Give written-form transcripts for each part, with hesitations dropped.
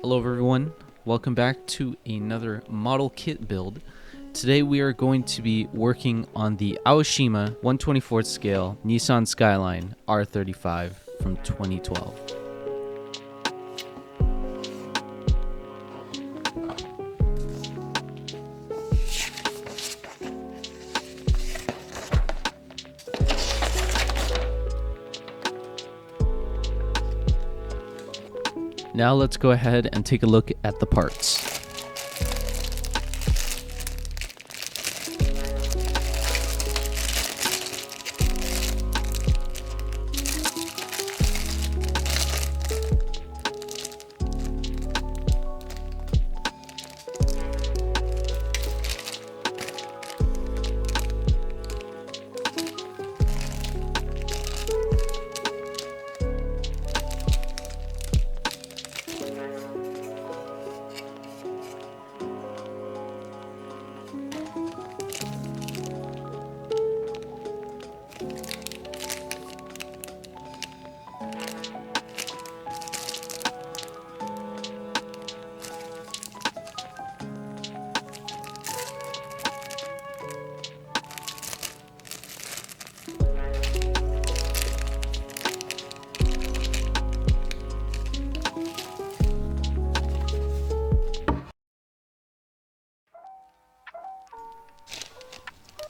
Hello everyone, welcome back to another model kit build. Today we are going to be working on the Aoshima 1/24th scale Nissan Skyline R35 from 2012. Now let's go ahead and take a look at the parts.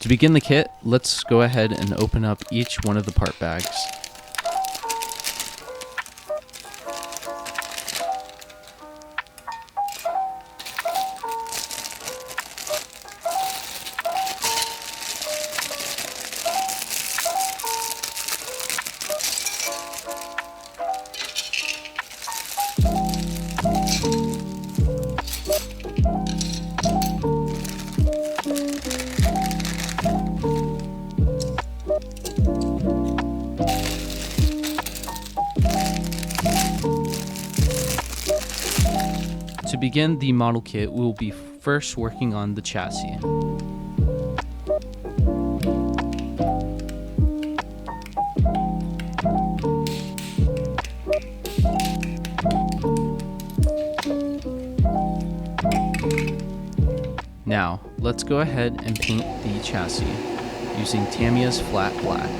To begin the kit, let's go ahead and open up each one of the part bags. To begin the model kit, we will be first working on the chassis. Now, let's go ahead and paint the chassis using Tamiya's flat black.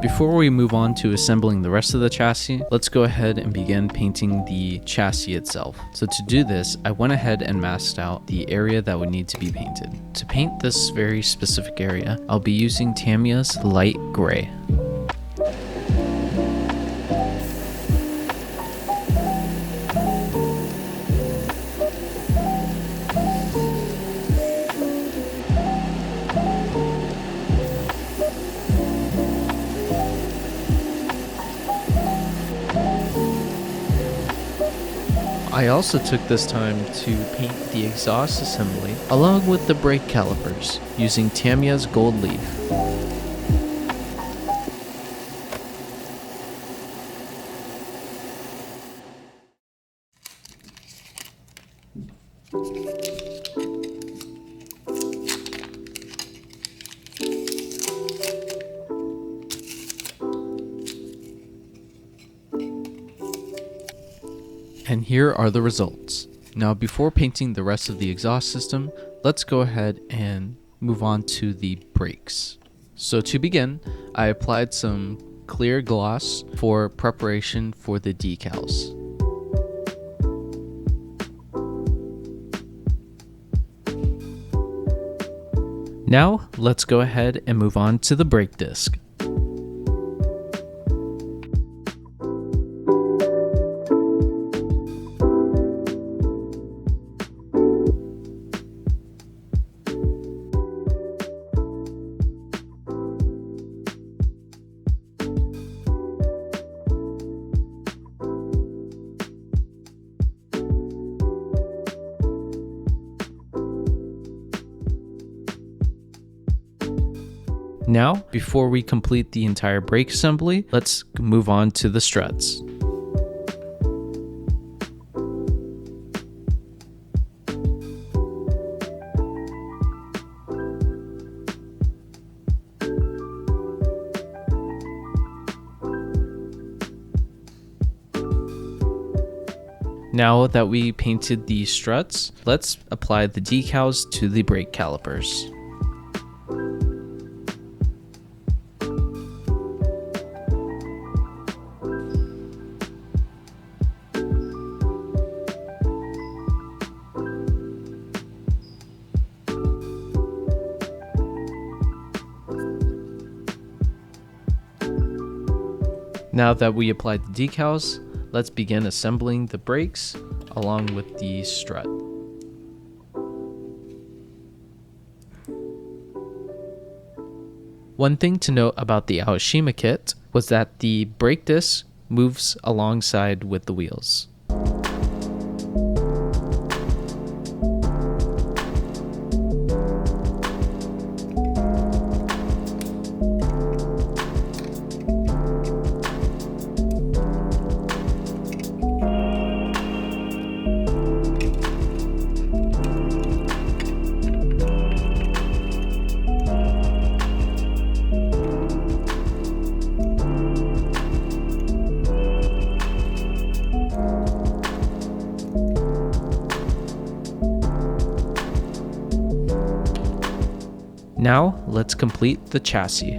Before we move on to assembling the rest of the chassis, let's go ahead and begin painting the chassis itself. So to do this, I went ahead and masked out the area that would need to be painted. To paint this very specific area, I'll be using Tamiya's light gray. I also took this time to paint the exhaust assembly along with the brake calipers using Tamiya's gold leaf. And here are the results. Now before painting the rest of the exhaust system, let's go ahead and move on to the brakes. So to begin, I applied some clear gloss for preparation for the decals. Now let's go ahead and move on to the brake disc. Now, before we complete the entire brake assembly, let's move on to the struts. Now that we painted the struts, let's apply the decals to the brake calipers. Now that we applied the decals, let's begin assembling the brakes along with the strut. One thing to note about the Aoshima kit was that the brake disc moves alongside with the wheels. Now, let's complete the chassis.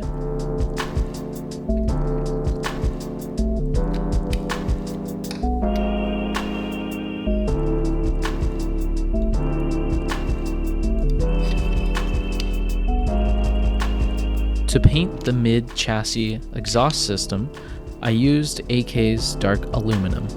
To paint the mid-chassis exhaust system, I used LAKEY's dark aluminum.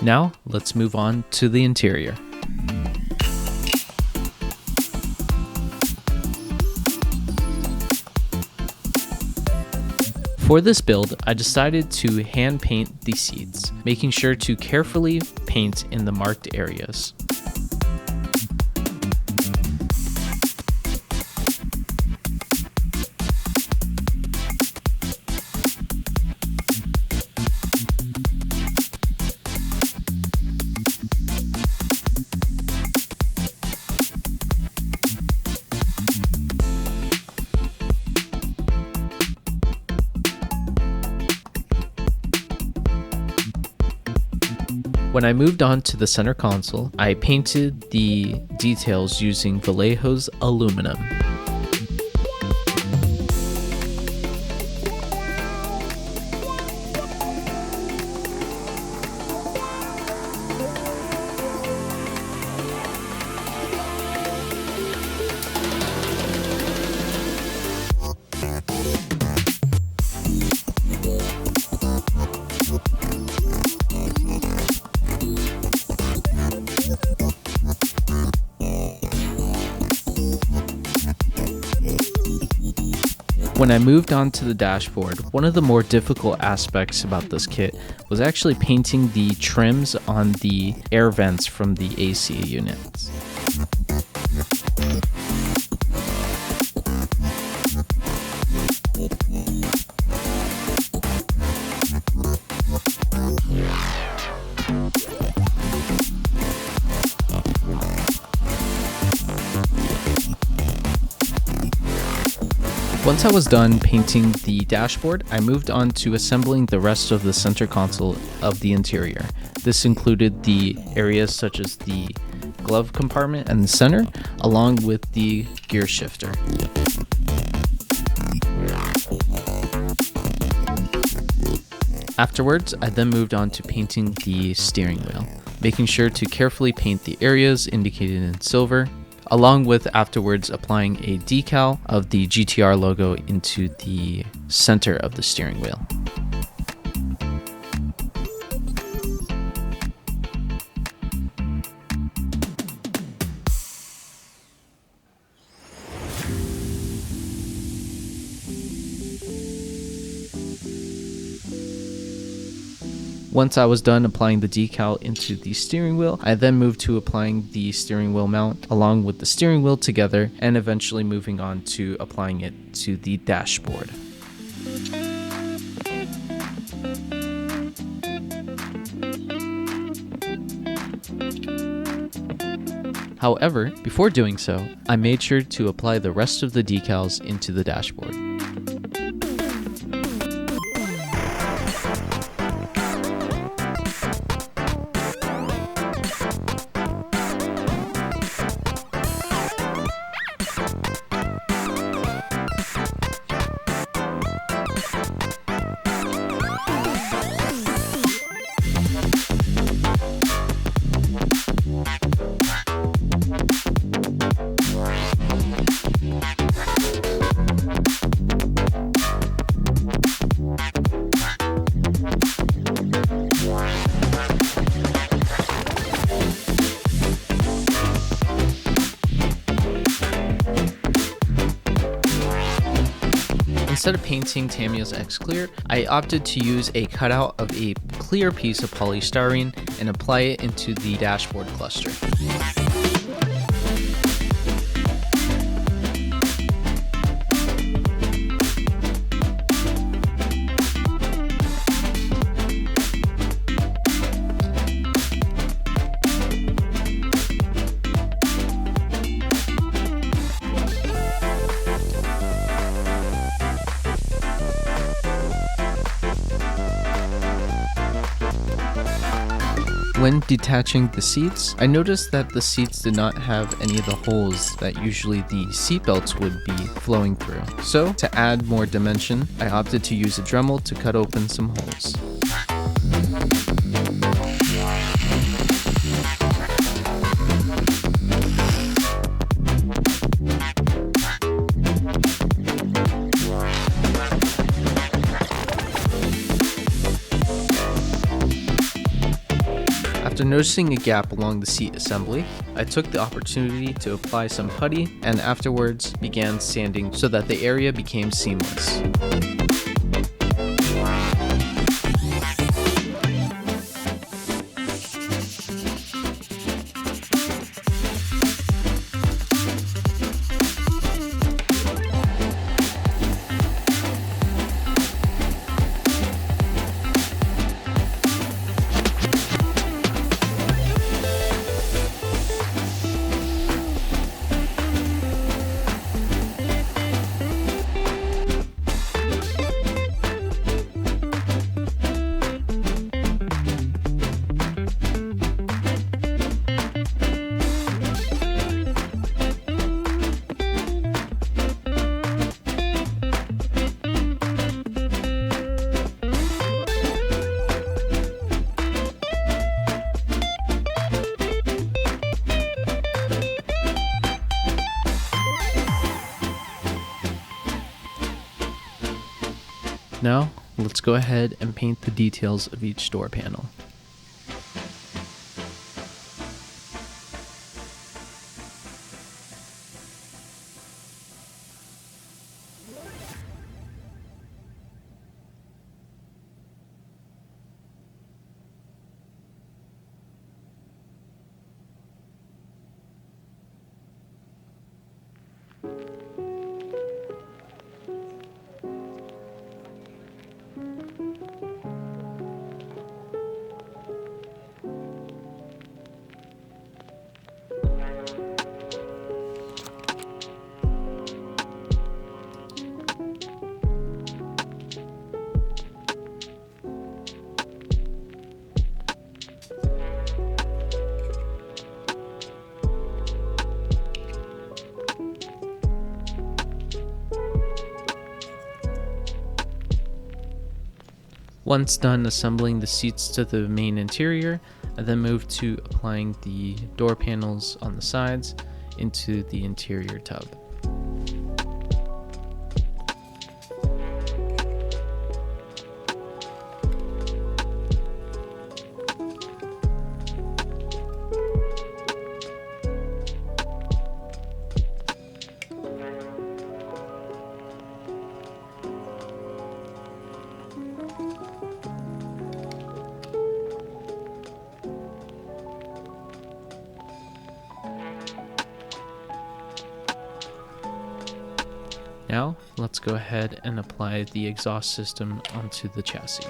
Now, let's move on to the interior. For this build, I decided to hand paint the seats, making sure to carefully paint in the marked areas. When I moved on to the center console, I painted the details using Vallejo's aluminum. When I moved on to the dashboard, one of the more difficult aspects about this kit was actually painting the trims on the air vents from the AC units. Once I was done painting the dashboard, I moved on to assembling the rest of the center console of the interior. This included the areas such as the glove compartment and the center, along with the gear shifter. Afterwards, I then moved on to painting the steering wheel. making sure to carefully paint the areas indicated in silver, along with afterwards applying a decal of the GTR logo into the center of the steering wheel. Once I was done applying the decal into the steering wheel, I then moved to applying the steering wheel mount along with the steering wheel together, and eventually moving on to applying it to the dashboard. However, before doing so, I made sure to apply the rest of the decals into the dashboard. Instead of painting Tamiya's X clear, I opted to use a cutout of a clear piece of polystyrene and apply it into the dashboard cluster. When detaching the seats, I noticed that the seats did not have any of the holes that usually the seat belts would be flowing through. So, to add more dimension, I opted to use a Dremel to cut open some holes. After noticing a gap along the seat assembly, I took the opportunity to apply some putty and afterwards began sanding so that the area became seamless. Now, let's go ahead and paint the details of each door panel. Once done assembling the seats to the main interior, I then moved to applying the door panels on the sides into the interior tub. Now, let's go ahead and apply the exhaust system onto the chassis.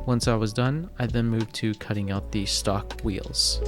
Once I was done, I then moved to cutting out the stock wheels.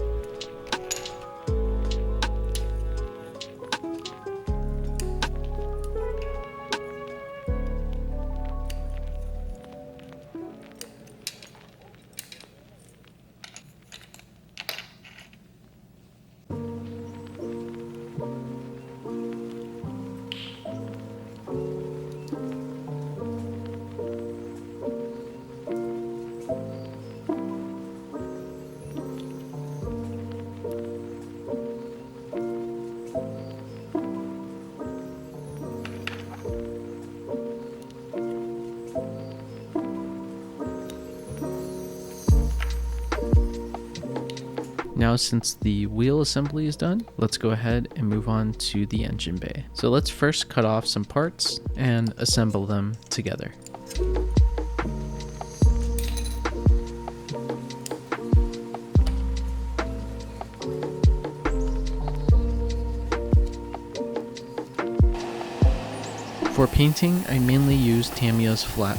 Now, since the wheel assembly is done, let's go ahead and move on to the engine bay. So let's first cut off some parts and assemble them together. For painting, I mainly use Tamiya's Flat.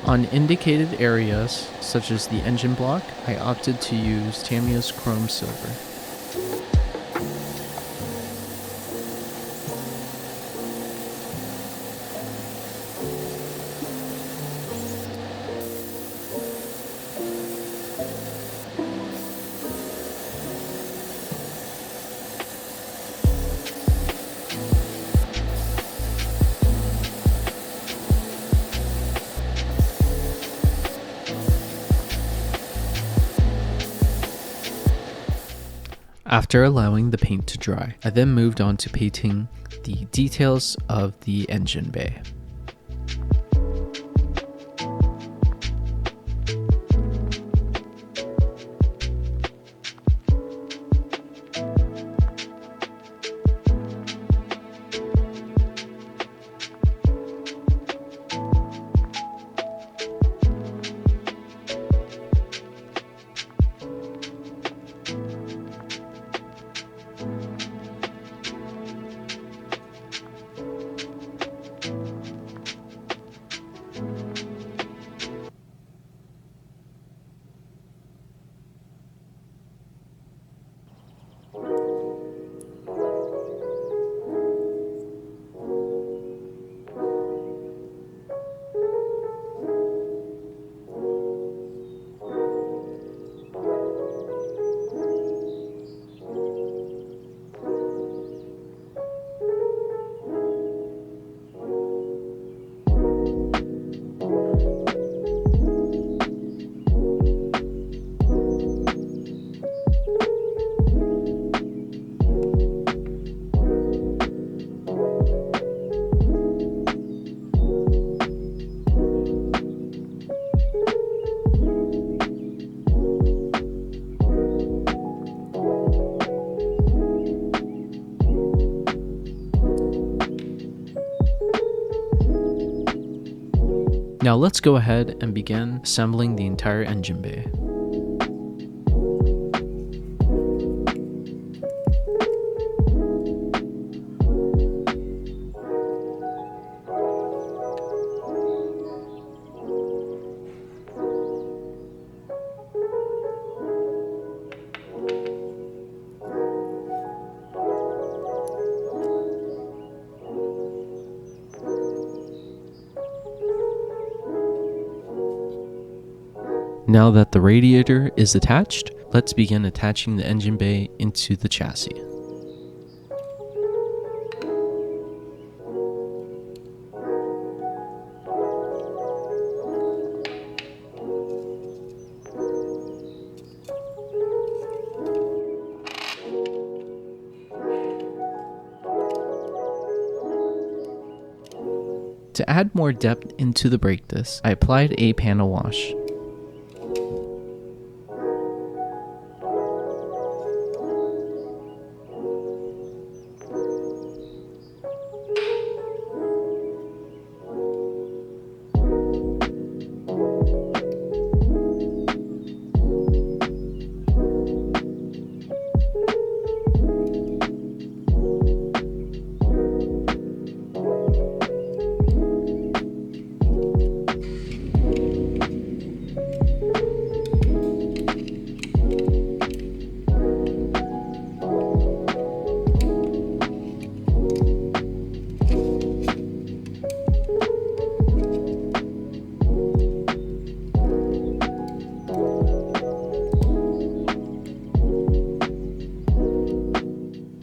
On indicated areas, such as the engine block, I opted to use Tamiya's Chrome Silver. After allowing the paint to dry, I then moved on to painting the details of the engine bay. Now let's go ahead and begin assembling the entire engine bay. Now that the radiator is attached, let's begin attaching the engine bay into the chassis. To add more depth into the brake disc, I applied a panel wash.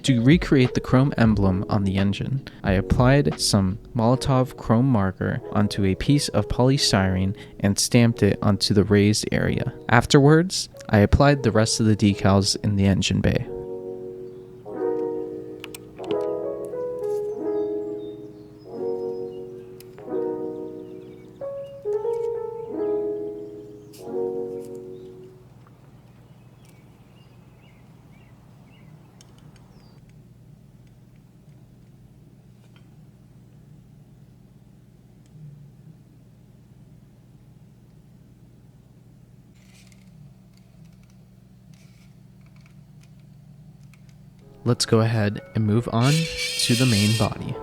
To recreate the chrome emblem on the engine, I applied some Molotov chrome marker onto a piece of polystyrene and stamped it onto the raised area. Afterwards, I applied the rest of the decals in the engine bay. Let's go ahead and move on to the main body.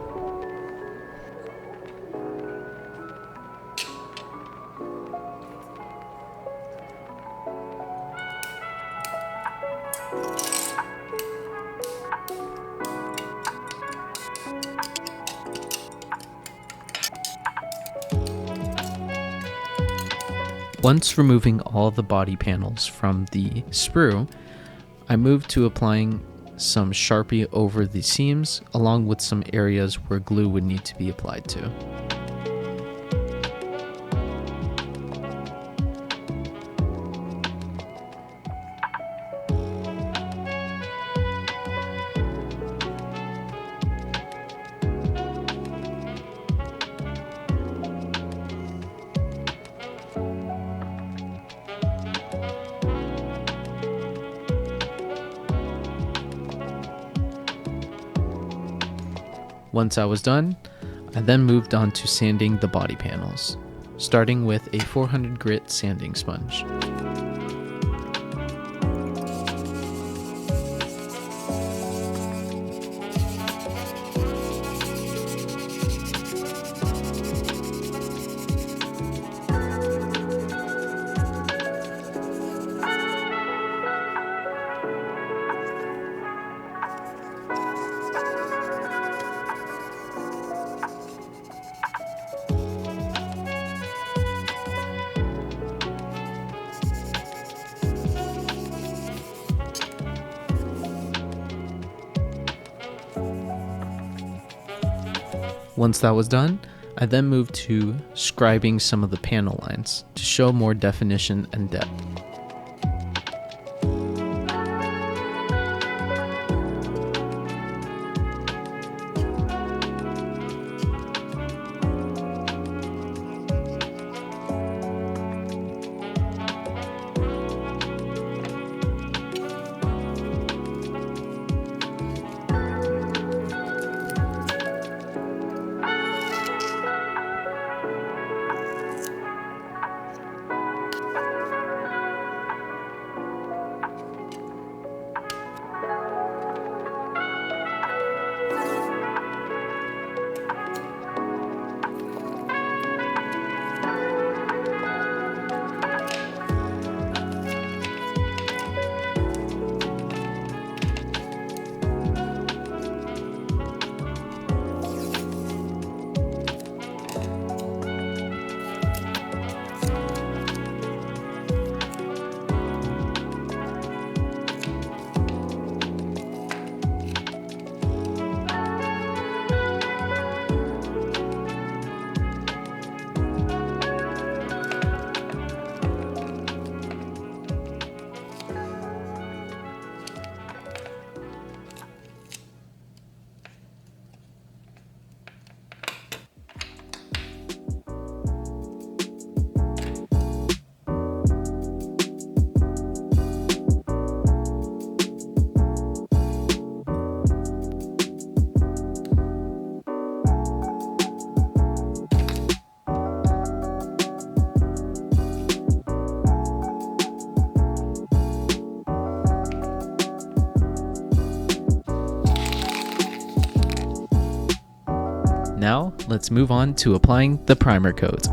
Once removing all the body panels from the sprue, I moved to applying some Sharpie over the seams, along with some areas where glue would need to be applied to. Once I was done, I then moved on to sanding the body panels, starting with a 400 grit sanding sponge. Once that was done, I then moved to scribing some of the panel lines to show more definition and depth. let's move on to applying the primer coat.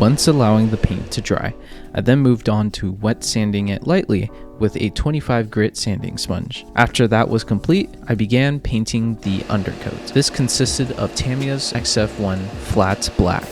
Once allowing the paint to dry, I then moved on to wet sanding it lightly with a 25 grit sanding sponge. After that was complete, I began painting the undercoat. This consisted of Tamiya's XF1 flat black.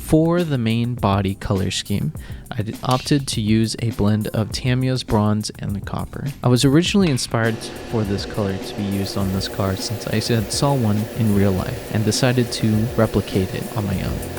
For the main body color scheme, I opted to use a blend of Tamiya's bronze and copper. I was originally inspired for this color to be used on this car since I saw one in real life and decided to replicate it on my own.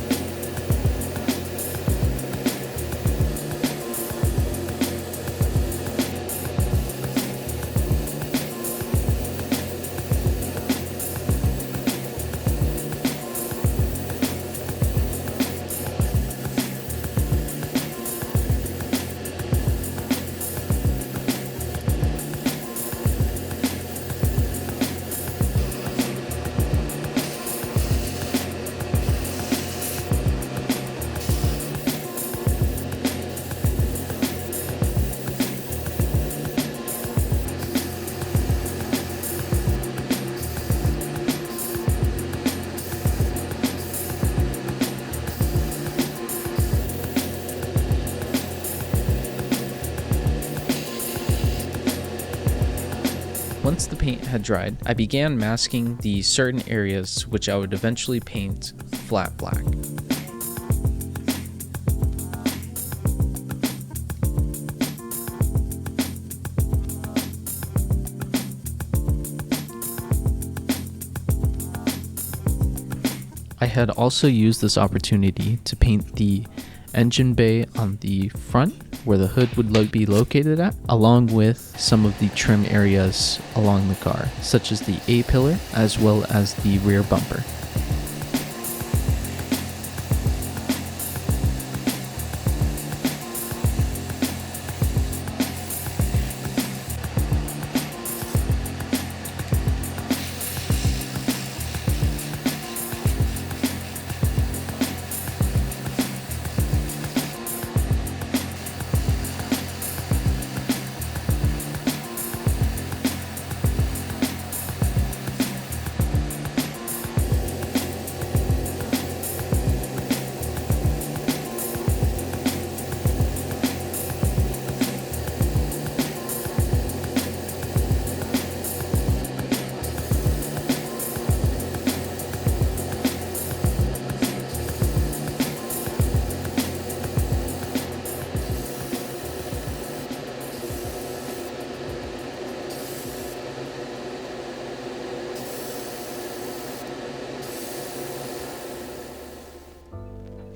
Once the paint had dried, I began masking the certain areas which I would eventually paint flat black. I had also used this opportunity to paint the engine bay on the front where the hood would be located at, along with some of the trim areas along the car, such as the A-pillar as well as the rear bumper.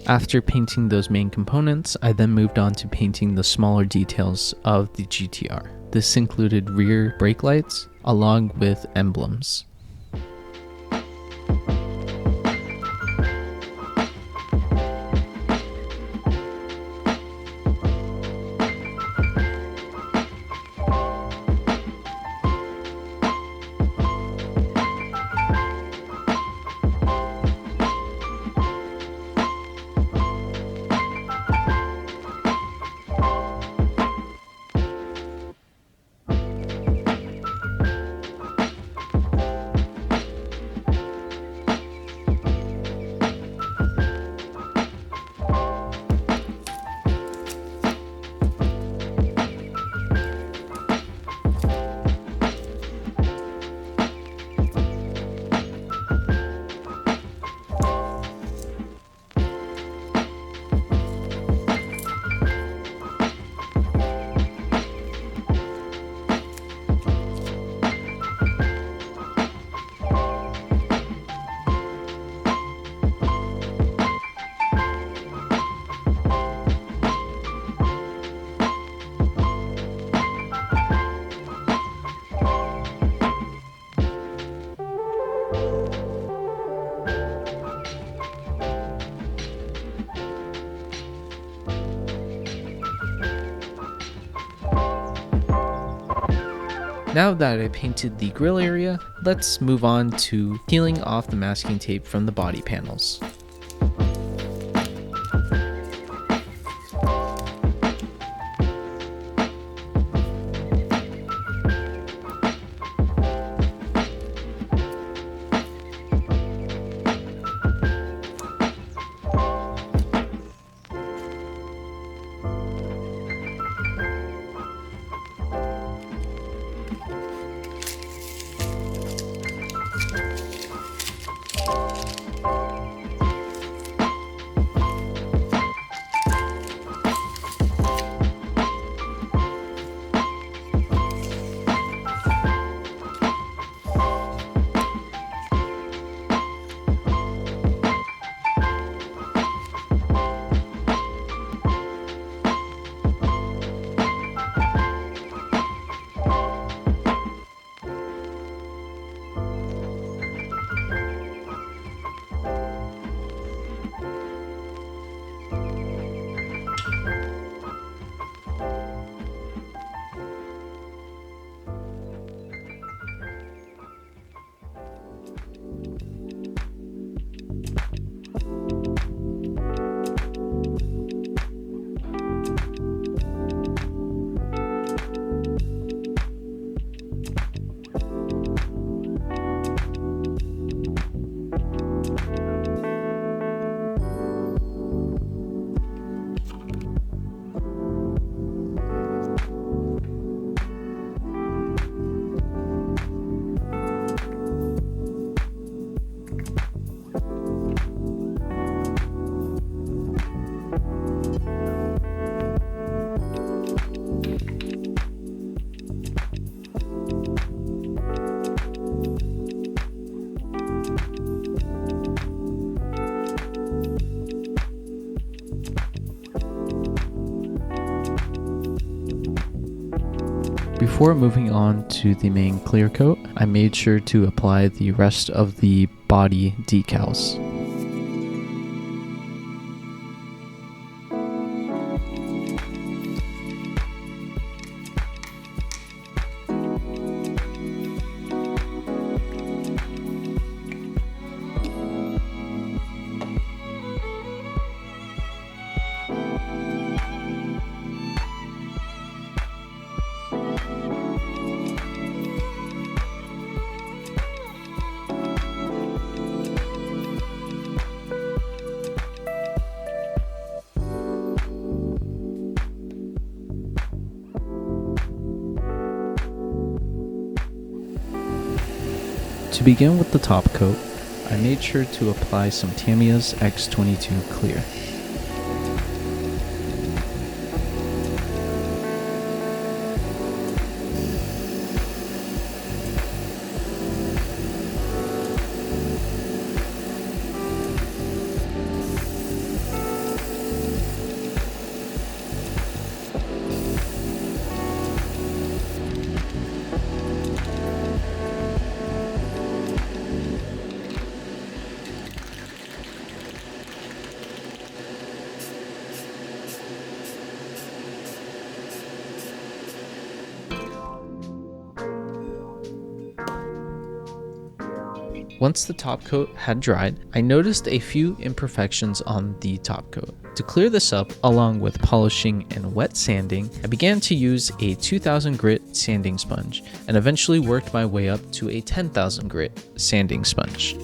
After painting those main components, I then moved on to painting the smaller details of the GTR. This included rear brake lights along with emblems. Now that I painted the grille area, let's move on to peeling off the masking tape from the body panels. Before moving on to the main clear coat, I made sure to apply the rest of the body decals. To begin with the top coat, I made sure to apply some Tamiya's X22 clear. Once the top coat had dried, I noticed a few imperfections on the top coat. To clear this up, along with polishing and wet sanding, I began to use a 2000 grit sanding sponge and eventually worked my way up to a 10,000 grit sanding sponge.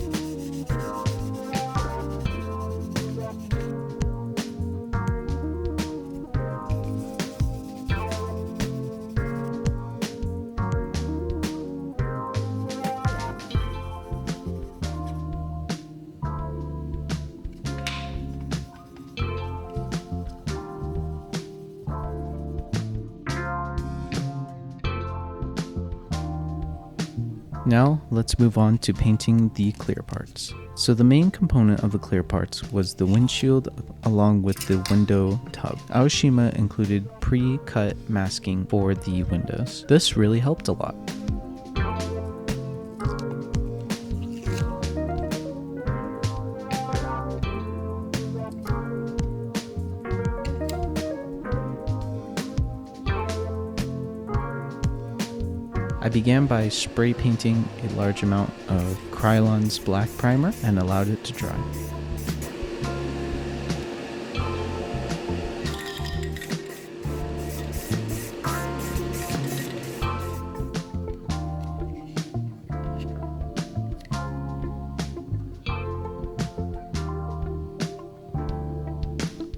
Now let's move on to painting the clear parts. So the main component of the clear parts was the windshield along with the window tub. Aoshima included pre-cut masking for the windows. This really helped a lot. I began by spray painting a large amount of Krylon's black primer and allowed it to dry.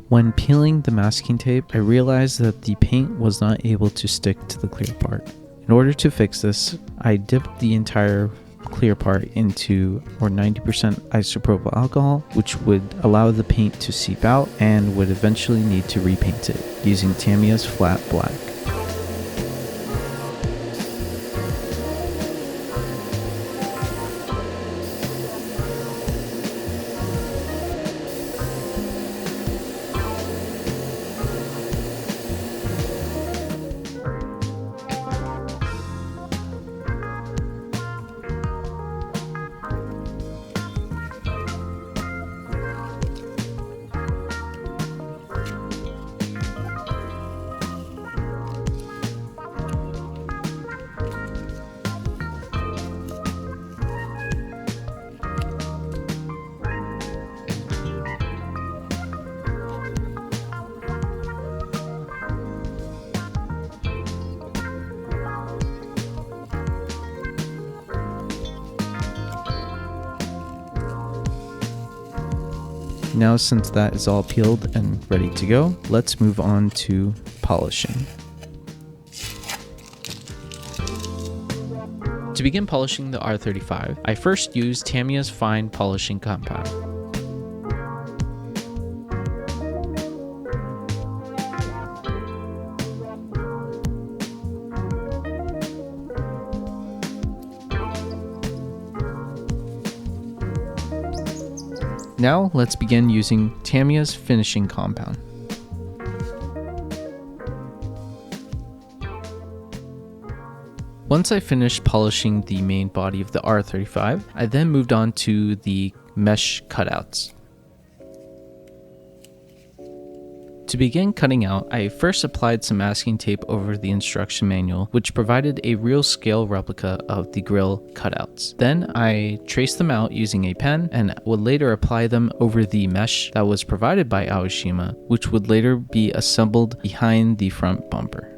When peeling the masking tape, I realized that the paint was not able to stick to the clear part. In order to fix this, I dipped the entire clear part into 90% isopropyl alcohol, which would allow the paint to seep out and would eventually need to repaint it using Tamiya's flat black. Now, since that is all peeled and ready to go, let's move on to polishing. To begin polishing the R35, I first used Tamiya's fine polishing compound. Now let's begin using Tamiya's finishing compound. Once I finished polishing the main body of the R35, I then moved on to the mesh cutouts. To begin cutting out, I first applied some masking tape over the instruction manual, which provided a real scale replica of the grille cutouts. Then I traced them out using a pen and would later apply them over the mesh that was provided by Aoshima, which would later be assembled behind the front bumper.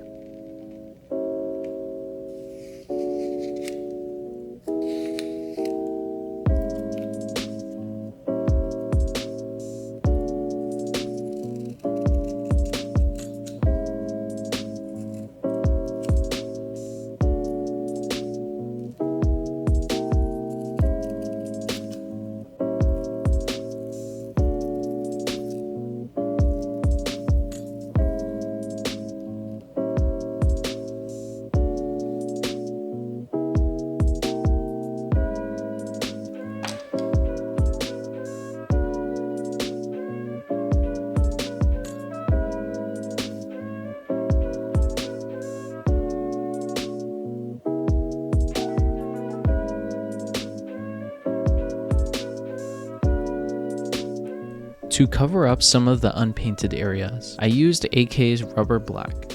To cover up some of the unpainted areas, I used LAKEY's rubber black.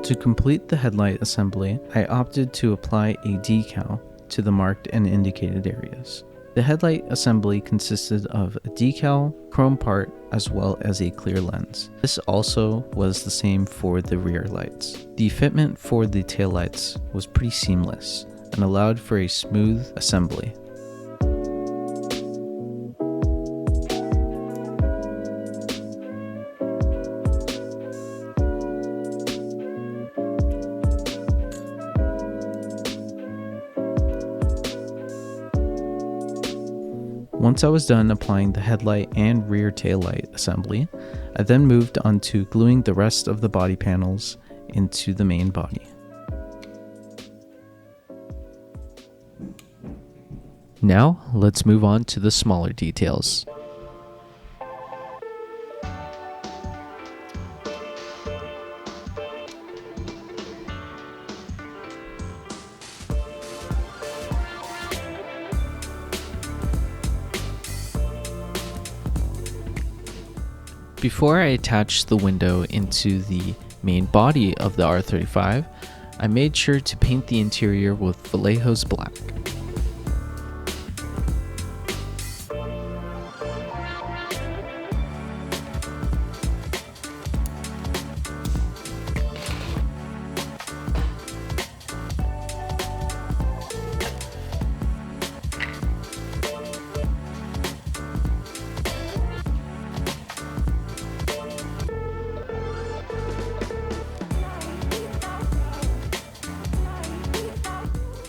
To complete the headlight assembly, I opted to apply a decal to the marked and indicated areas. The headlight assembly consisted of a decal, chrome part, as well as a clear lens. This also was the same for the rear lights. The fitment for the taillights was pretty seamless and allowed for a smooth assembly. Once I was done applying the headlight and rear taillight assembly, I then moved on to gluing the rest of the body panels into the main body. Now, let's move on to the smaller details. Before I attached the window into the main body of the R35, I made sure to paint the interior with Vallejo's black.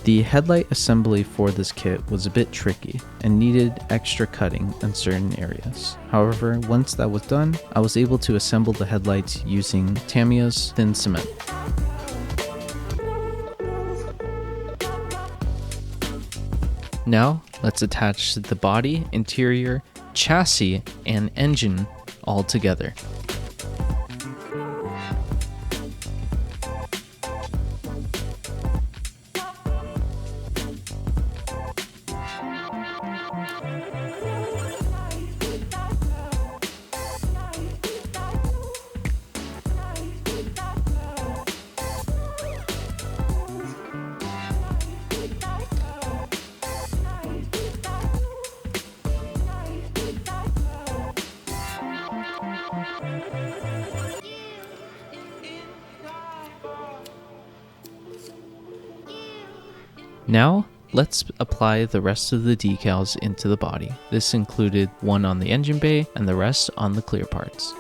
The headlight assembly for this kit was a bit tricky and needed extra cutting in certain areas. However, once that was done, I was able to assemble the headlights using Tamiya's thin cement. Now, let's attach the body, interior, chassis, and engine all together. Now, let's apply the rest of the decals into the body. This included one on the engine bay and the rest on the clear parts.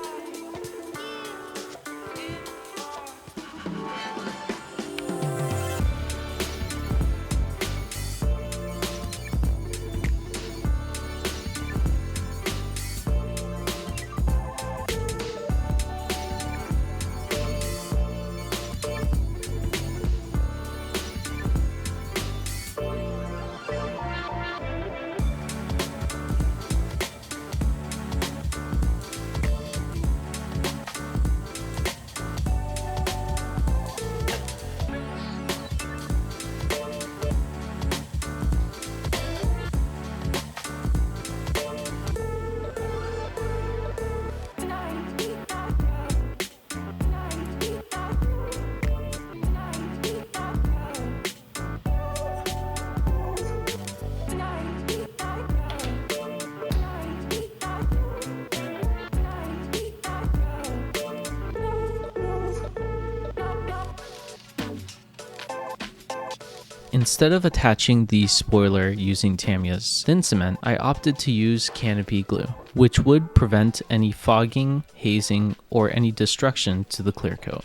Instead of attaching the spoiler using Tamiya's thin cement, I opted to use canopy glue, which would prevent any fogging, hazing, or any destruction to the clear coat.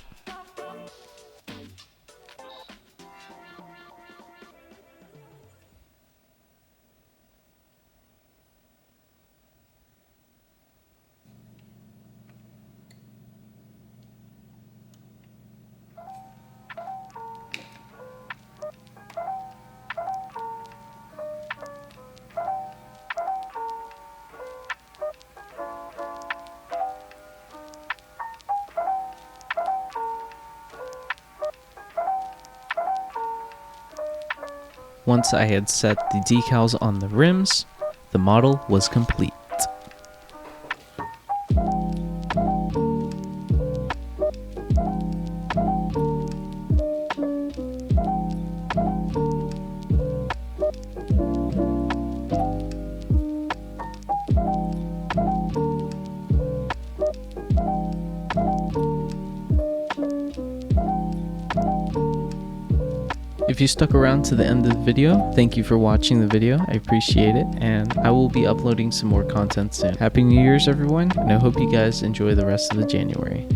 Once I had set the decals on the rims, the model was complete. If you stuck around to the end of the video, thank you for watching the video. I appreciate it, and I will be uploading some more content soon. Happy New Year's, everyone, and I hope you guys enjoy the rest of the January.